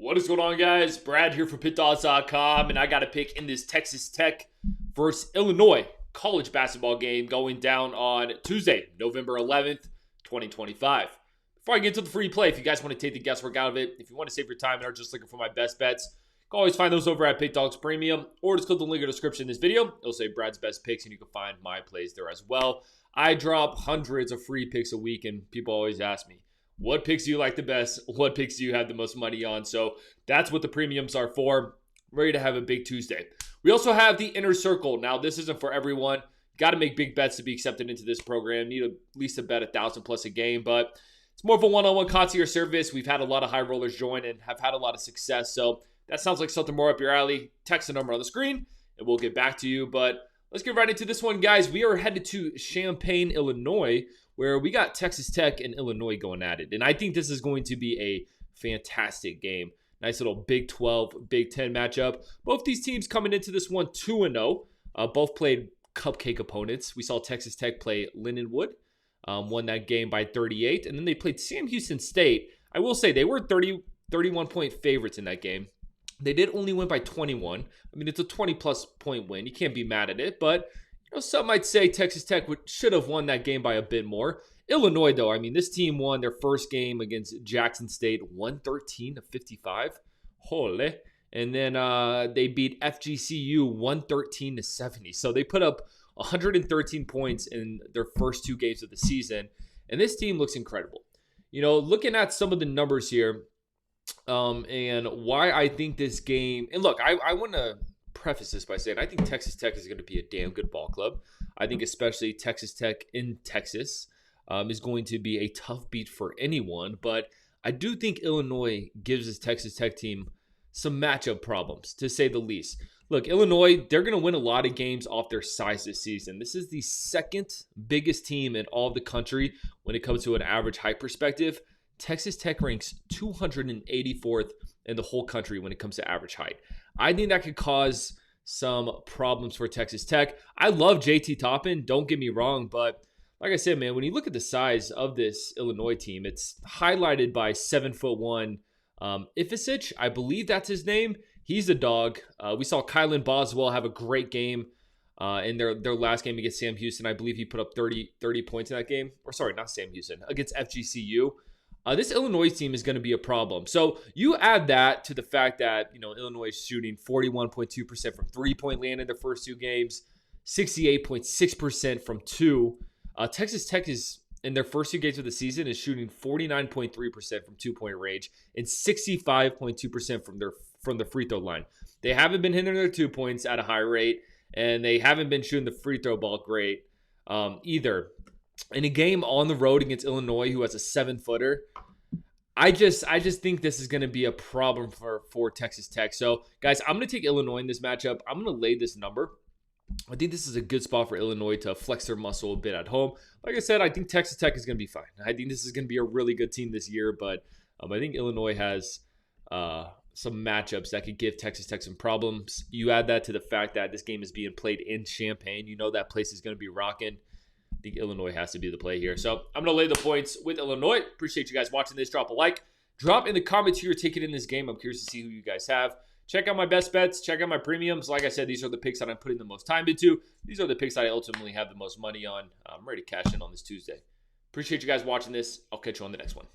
What is going on, guys? Brad here for Pickdawgz.com, and I got a pick in this Texas Tech versus Illinois college basketball game going down on Tuesday, November 11th, 2025. Before I get to the free play, if you guys want to take the guesswork out of it, if you want to save your time and are just looking for my best bets, you can always find those over at Pickdawgz Premium, or just click the link in the description in this video. It'll say Brad's best picks, and you can find my plays there as well. I drop hundreds of free picks a week, and people always ask me, what picks do you like the best? What picks do you have the most money on? So that's what the premiums are for. Ready to have a big Tuesday. We also have the inner circle. Now, this isn't for everyone. Got to make big bets to be accepted into this program. Need at least a bet 1,000 plus a game, but it's more of a one-on-one concierge service. We've had a lot of high rollers join and have had a lot of success. So that sounds like something more up your alley. Text the number on the screen and we'll get back to you. But let's get right into this one, guys. We are headed to Champaign, Illinois, where we got Texas Tech and Illinois going at it. And I think this is going to be a fantastic game. Nice little Big 12, Big 10 matchup. Both these teams coming into this one 2-0. Both played cupcake opponents. We saw Texas Tech play Lindenwood, won that game by 38. And then they played Sam Houston State. I will say they were 31-point favorites in that game. They did only win by 21. I mean, it's a 20-plus point win. You can't be mad at it, but some might say Texas Tech should have won that game by a bit more. Illinois, though, I mean, this team won their first game against Jackson State 113-55. Holy. And then they beat FGCU 113-70. So they put up 113 points in their first two games of the season. And this team looks incredible. You know, looking at some of the numbers here and why I think this game, and look, I want to preface this by saying I think Texas Tech is going to be a damn good ball club. I think especially Texas Tech in Texas is going to be a tough beat for anyone, but I do think Illinois gives this Texas Tech team some matchup problems, to say the least. Look, Illinois, they're going to win a lot of games off their size this season. This is the second biggest team in all of the country when it comes to an average height perspective. Texas Tech ranks 284th in the whole country when it comes to average height. I think that could cause some problems for Texas Tech. I love JT Toppin, don't get me wrong, but like I said, man, when you look at the size of this Illinois team, it's highlighted by 7'1" Ifisic. I believe that's his name. He's a dog. We saw Kylan Boswell have a great game in their last game against Sam Houston. I believe he put up 30 points in that game. Or sorry, not Sam Houston, against FGCU. This Illinois team is going to be a problem. So you add that to the fact that, Illinois is shooting 41.2% from three-point land in their first two games, 68.6% from two. Texas Tech is, in their first two games of the season, is shooting 49.3% from two-point range and 65.2% from the free throw line. They haven't been hitting their 2 points at a high rate, and they haven't been shooting the free throw ball great either. In a game on the road against Illinois, who has a 7-footer, I just think this is going to be a problem for Texas Tech. So, guys, I'm going to take Illinois in this matchup. I'm going to lay this number. I think this is a good spot for Illinois to flex their muscle a bit at home. Like I said, I think Texas Tech is going to be fine. I think this is going to be a really good team this year, but I think Illinois has some matchups that could give Texas Tech some problems. You add that to the fact that this game is being played in Champaign. That place is going to be rocking. I think Illinois has to be the play here. So I'm going to lay the points with Illinois. Appreciate you guys watching this. Drop a like. Drop in the comments who you're taking in this game. I'm curious to see who you guys have. Check out my best bets. Check out my premiums. Like I said, these are the picks that I'm putting the most time into. These are the picks that I ultimately have the most money on. I'm ready to cash in on this Tuesday. Appreciate you guys watching this. I'll catch you on the next one.